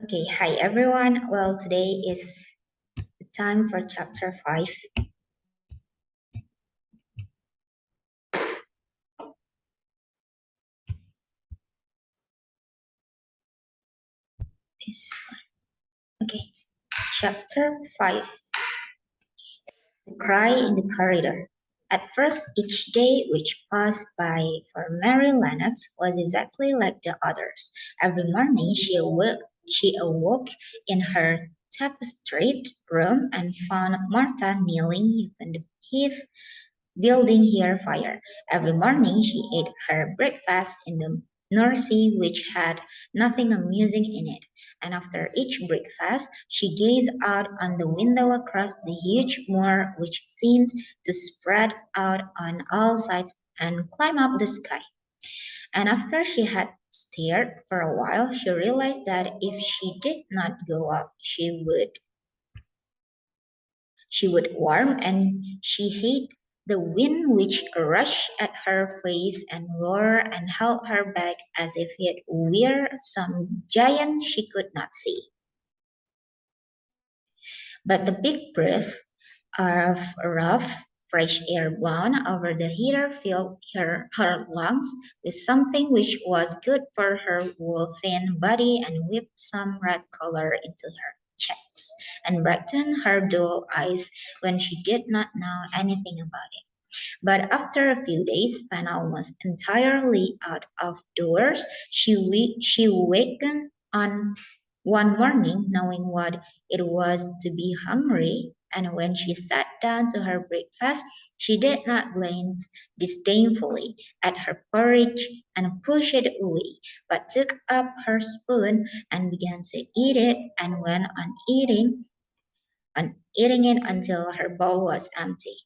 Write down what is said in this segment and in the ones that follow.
Okay, hi everyone. Well, today is the time for chapter 5. This one. Okay, chapter 5. The cry in the corridor. At first, each day which passed by for Mary Lennox was exactly like the others. Every morning she awoke in her tapestried room and found Martha kneeling in the hearth building her fire. Every morning she ate her breakfast in the nursery, which had nothing amusing in it, and after each breakfast she gazed out on the window across the huge moor which seemed to spread out on all sides and climb up the sky. And after she had stared for a while, she realized that if she did not go up, she would warm, and she hated the wind which rushed at her face and roared and held her back as if it were some giant she could not see. But the big breath of rough, fresh air blown over the heater filled her lungs with something which was good for her thin body and whipped some red color into her cheeks and brightened her dull eyes when she did not know anything about it. But after a few days spent almost entirely out of doors, she wakened on one morning knowing what it was to be hungry, and when she sat down to her breakfast, she did not glance disdainfully at her porridge and push it away, but took up her spoon and began to eat it and went on eating it until her bowl was empty.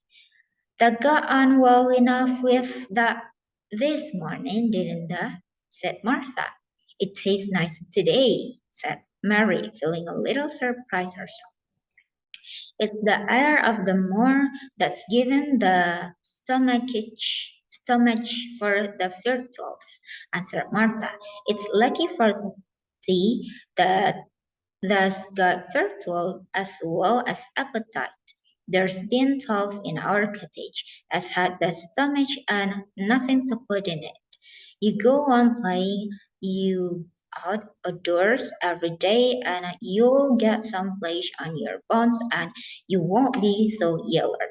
That got on well enough with that this morning, didn't they? Said Martha. It tastes nice today, said Mary, feeling a little surprised herself. It's the air of the moor that's given the stomach for the virtuals, answered Martha. It's lucky for thee that thus got virtual as well as appetite. There's been 12 in our cottage, as had the stomach and nothing to put in it. You go on playing you outdoors every day and you'll get some flesh on your bones and you won't be so yeller.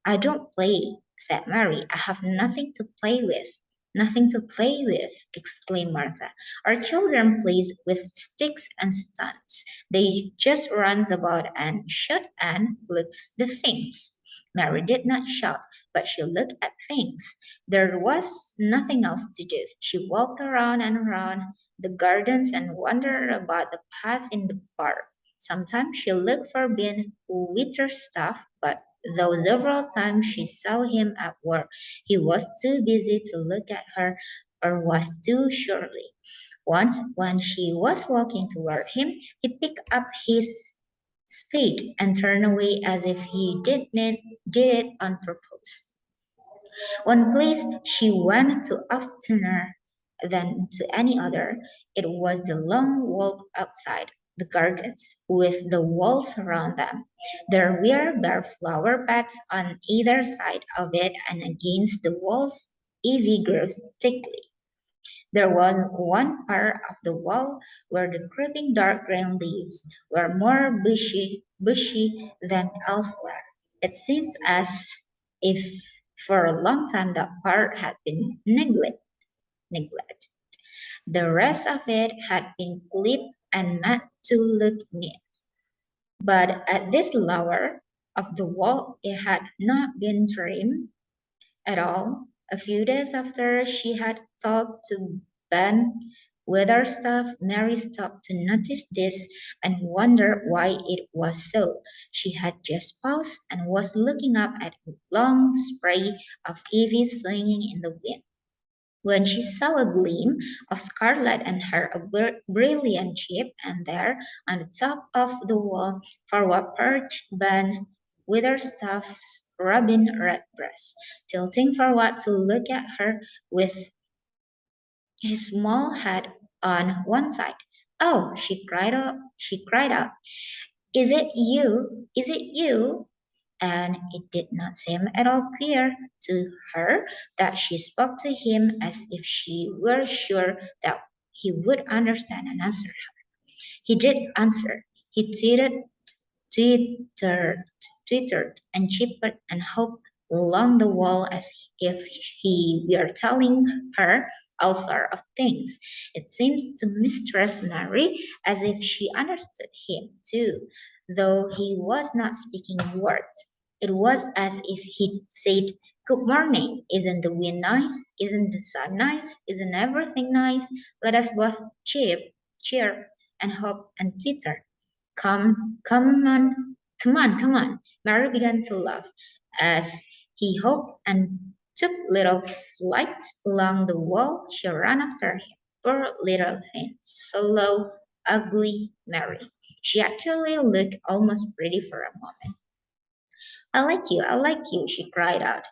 I don't play, said Mary. I have nothing to play with. Nothing to play with, exclaimed Martha. Our children plays with sticks and stones. They just runs about and shoot and looks the things. Mary did not shout, but she looked at things. There was nothing else to do. She walked around and around the gardens and wandered about the path in the park. Sometimes she looked for Ben Witherstaff, but though several times she saw him at work, he was too busy to look at her or was too surely. Once, when she was walking toward him, he picked up his spade and turned away as if he did it on purpose. One place she went to oftener than to any other. It was the long walk outside the gardens, with the walls around them. There were bare flower beds on either side of it, and against the walls ivy grew thickly. There was one part of the wall where the creeping dark green leaves were more bushy than elsewhere. It seems as if for a long time that part had been neglected. The rest of it had been clipped and made to look neat. But at this lower of the wall, it had not been trimmed at all. A few days after she had talked to Ben Weatherstaff, Mary stopped to notice this and wondered why it was so. She had just paused and was looking up at a long spray of ivy swinging in the wind when she saw a gleam of scarlet and her a brilliant chip, and there, on the top of the wall, forward perched Ben Witherstaff's robin redbreast, tilting forward to look at her with his small head on one side. Oh, she cried out. Is it you? Is it you? And it did not seem at all clear to her that she spoke to him as if she were sure that he would understand and answer. He did answer. He twittered, twittered and chirped and hopped along the wall as if he were telling her all sorts of things. It seems to Mistress Mary as if she understood him too, though he was not speaking a word. It was as if he said, "Good morning. Isn't the wind nice? Isn't the sun nice? Isn't everything nice? Let us both chirp, and hop and twitter. Come on. Mary began to laugh as he hopped and took little flights along the wall. She ran after him. Poor little thing, slow, ugly Mary. She actually looked almost pretty for a moment. I like you, she cried out,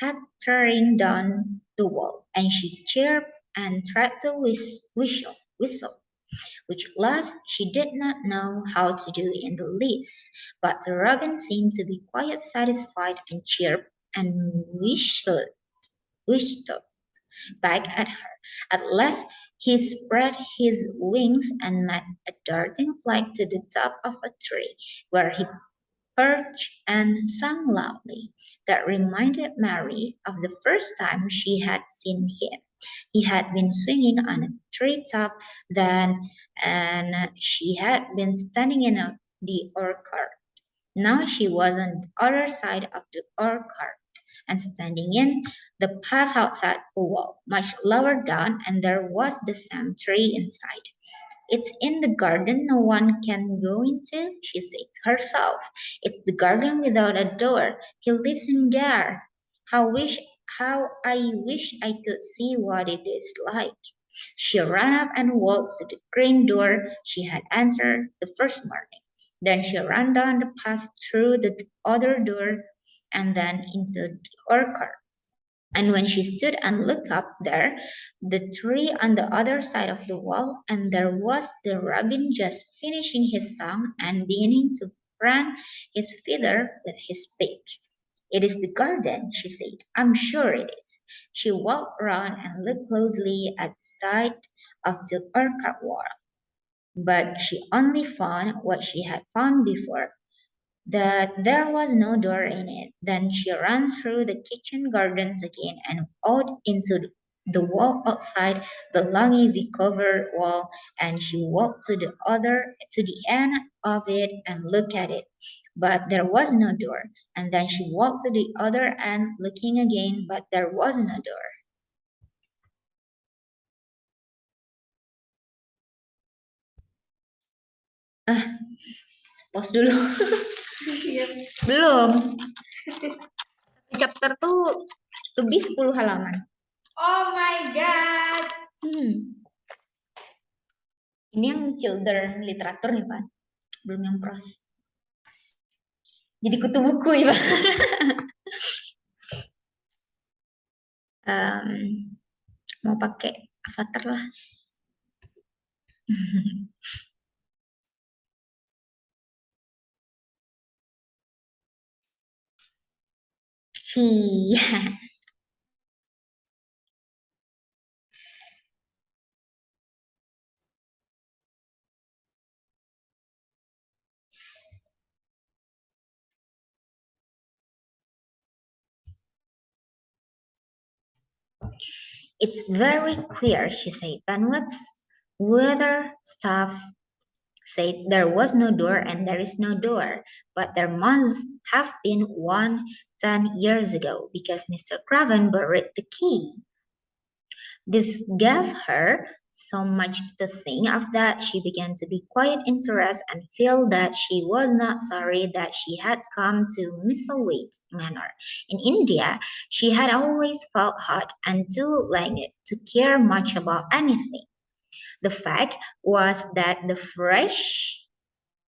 pattering down the wall, and she chirped and tried to whistle, which last she did not know how to do in the least. But the robin seemed to be quite satisfied and chirped and whistled back at her. At last he spread his wings and made a darting flight to the top of a tree, where he perched and sang loudly. That reminded Mary of the first time she had seen him. He had been swinging on a treetop then, and she had been standing in the orchard. Now she was on the other side of the orchard and standing in the path outside the wall, much lower down, and there was the same tree inside. It's in the garden no one can go into, she said to herself. It's the garden without a door. He lives in there. How I wish I could see what it is like. She ran up and walked to the green door she had entered the first morning. Then she ran down the path through the other door and then into the orchard. And when she stood and looked up there, the tree on the other side of the wall, and there was the robin just finishing his song and beginning to run his feather with his beak. It is the garden, she said. I'm sure it is. She walked round and looked closely at the side of the orchard wall, but she only found what she had found before, that there was no door in it. Then she ran through the kitchen gardens again and out into the wall outside the long ivy covered wall, and she walked to the end of it and looked at it. But there was no door. And then she walked to the other end looking again, but there was no door. Ah, pause dulu. Belum. Chapter tuh lebih 10 halaman. Oh my god. Ini yang children literatur nih, Pak. Belum yang pros. Jadi kutu buku ya, Pak. Mau pakai avatar lah. Iya. It's very queer, she said. And what's weather staff said there was no door and there is no door, but there must have been one 10 years ago because Mr. Craven buried the key. This gave her so much to think of that she began to be quite interested and feel that she was not sorry that she had come to Misselthwaite Manor. In India, she had always felt hot and too languid to care much about anything. The fact was that the fresh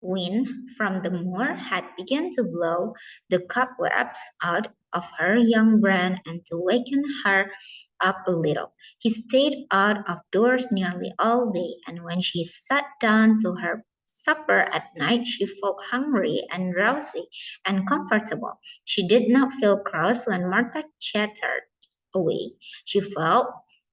wind from the moor had begun to blow the cobwebs out of her young brain and to waken her up a little. He stayed out of doors nearly all day, and when she sat down to her supper at night, she felt hungry and drowsy and comfortable. She did not feel cross when Martha chattered away. She felt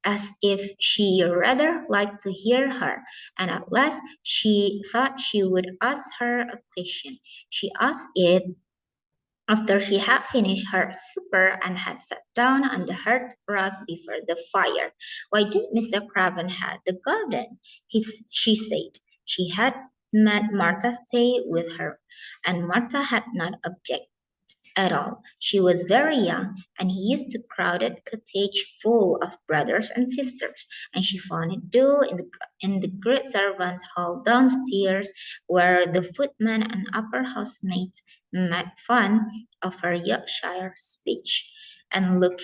as if she rather liked to hear her, and at last she thought she would ask her a question. She asked it after she had finished her supper and had sat down on the hearthrug before the fire. Why did Mr. Craven have the garden? She said. She had made Martha stay with her, and Martha had not objected at all. She was very young, and he used to crowded cottage full of brothers and sisters, and she found it dull in the great servants' hall downstairs, where the footman and upper housemaids made fun of her Yorkshire speech, and looked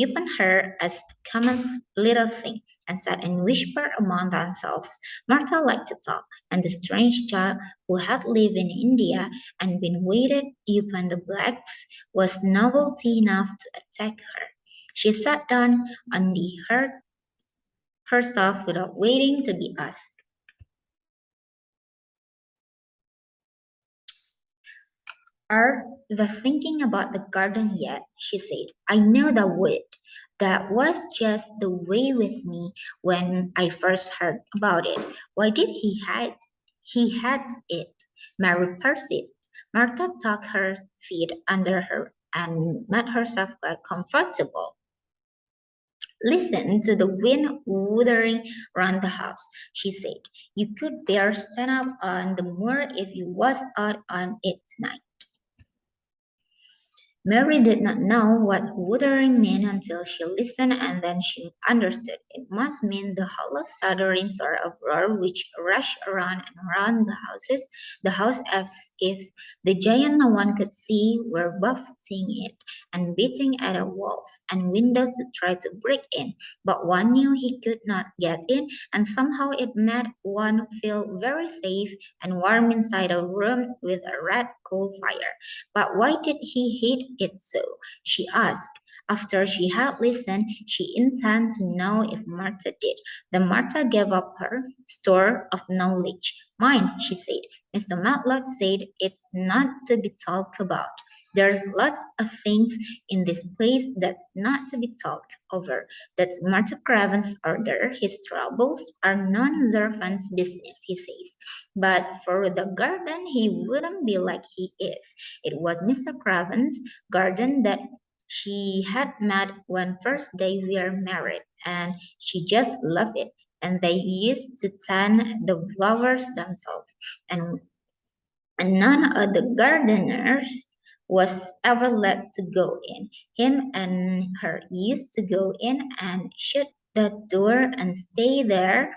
upon her as a common little thing, and sat and whispered among themselves. Martha liked to talk, and the strange child who had lived in India and been waited upon the blacks was novelty enough to attack her. She sat down on the hearth herself without waiting to be asked. Are the thinking about the garden yet? She said. I know that would. That was just the way with me when I first heard about it. Why did he had it? Mary persisted. Martha tucked her feet under her and made herself quite comfortable. Listen to the wind wuthering round the house, she said. You could bear stand up on the moor if you was out on it tonight. Mary did not know what wuthering meant until she listened, and then she understood. It must mean the hollow, shuddering sort of roar which rushed around and around the house as if the giant no one could see were buffeting it and beating at the walls and windows to try to break in. But one knew he could not get in, and somehow it made one feel very safe and warm inside a room with a red coal fire. But why did he hate it so? She asked. After she had listened, she intended to know if Martha did. Then Martha gave up her store of knowledge. Mine, she said. Mr. Matlock said it's not to be talked about. There's lots of things in this place that's not to be talked over. That's Martha Craven's order. His troubles are non-servant's business, he says. But for the garden, he wouldn't be like he is. It was Mr. Craven's garden that she had met when first they were married, and she just loved it. And they used to tend the flowers themselves, and, and none of the gardeners was ever let to go in. Him and her used to go in and shut the door and stay there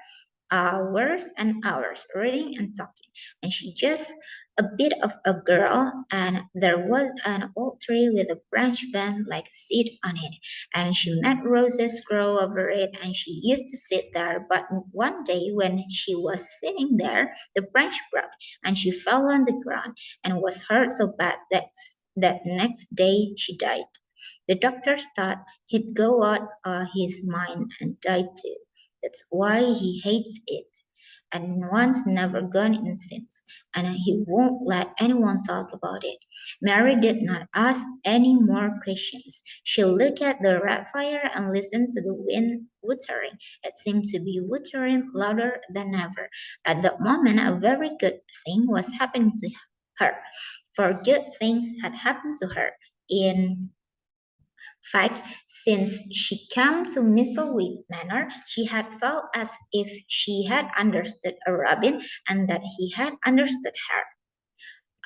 hours and hours reading and talking. And she just a bit of a girl, and there was an old tree with a branch bent like a seat on it, and she made roses grow over it, and she used to sit there. But one day when she was sitting there, the branch broke, and she fell on the ground and was hurt so bad that next day she died. The doctors thought he'd go out of his mind and die too. That's why he hates it. And one's never gone in since, and he won't let anyone talk about it. Mary did not ask any more questions. She looked at the red fire and listened to the wind wuthering. It seemed to be wuthering louder than ever. At that moment, a very good thing was happening to her, for good things had happened to her. In fact, since she came to Misselthwaite Manor, she had felt as if she had understood a Robin and that he had understood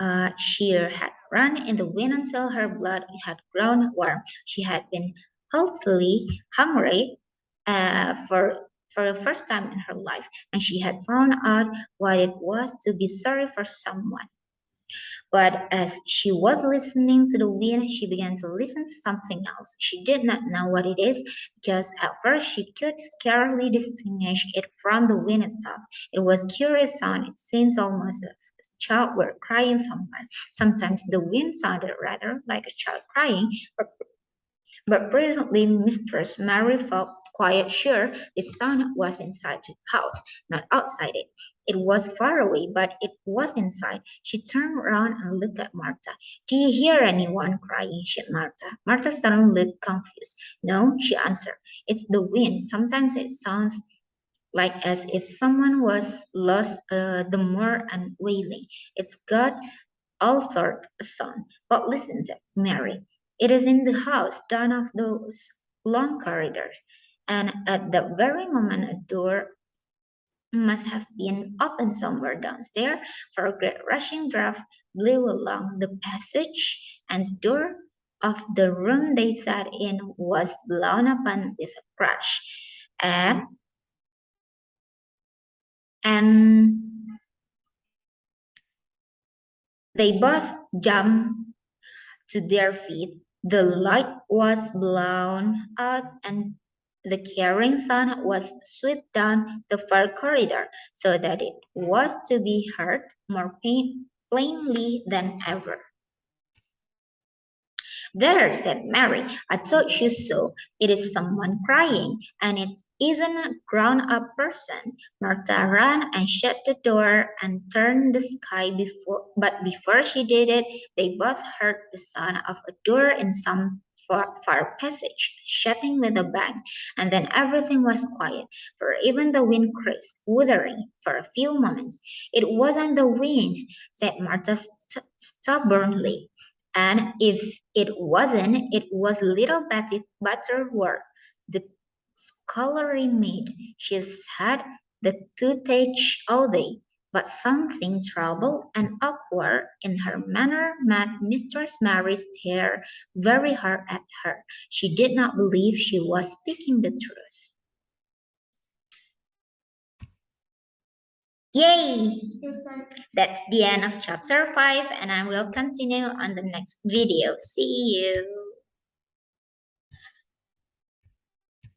her. She had run in the wind until her blood had grown warm. She had been healthily hungry for the first time in her life, and she had found out what it was to be sorry for someone. But as she was listening to the wind, she began to listen to something else. She did not know what it is because at first she could scarcely distinguish it from the wind itself. It was a curious sound. It seems almost as if a child were crying somewhere. Sometimes the wind sounded rather like a child crying, But presently Mistress Mary felt quite sure the sun was inside the house, not outside it. It was far away, but it was inside. She turned around and looked at Martha. Do you hear anyone crying? Said Martha. Martha suddenly looked confused. No, she answered. It's the wind. Sometimes it sounds like as if someone was lost the moor and wailing. It's got all sorts of sound. But listen, said Mary. It is in the house, down of those long corridors. And at that very moment, a door must have been opened somewhere downstairs, for a great rushing draught blew along the passage, and the door of the room they sat in was blown open with a crash. And they both jumped to their feet. The light was blown out and the carrying sun was swept down the far corridor so that it was to be heard more plainly than ever. There, said Mary, I told you so. It is someone crying, and it isn't a grown-up person. Martha ran and shut the door and turned the sky but before she did it, they both heard the sound of a door in some far passage, shutting with a bang, and then everything was quiet, for even the wind creased, wuthering for a few moments. It wasn't the wind, said Martha stubbornly. And if it wasn't, it was little Betty Butterworth, the scullery maid. She's had the toothache all day, but something troubled and awkward in her manner made Mistress Mary stare very hard at her. She did not believe she was speaking the truth. Yay! That's the end of chapter 5, and I will continue on the next video. See you!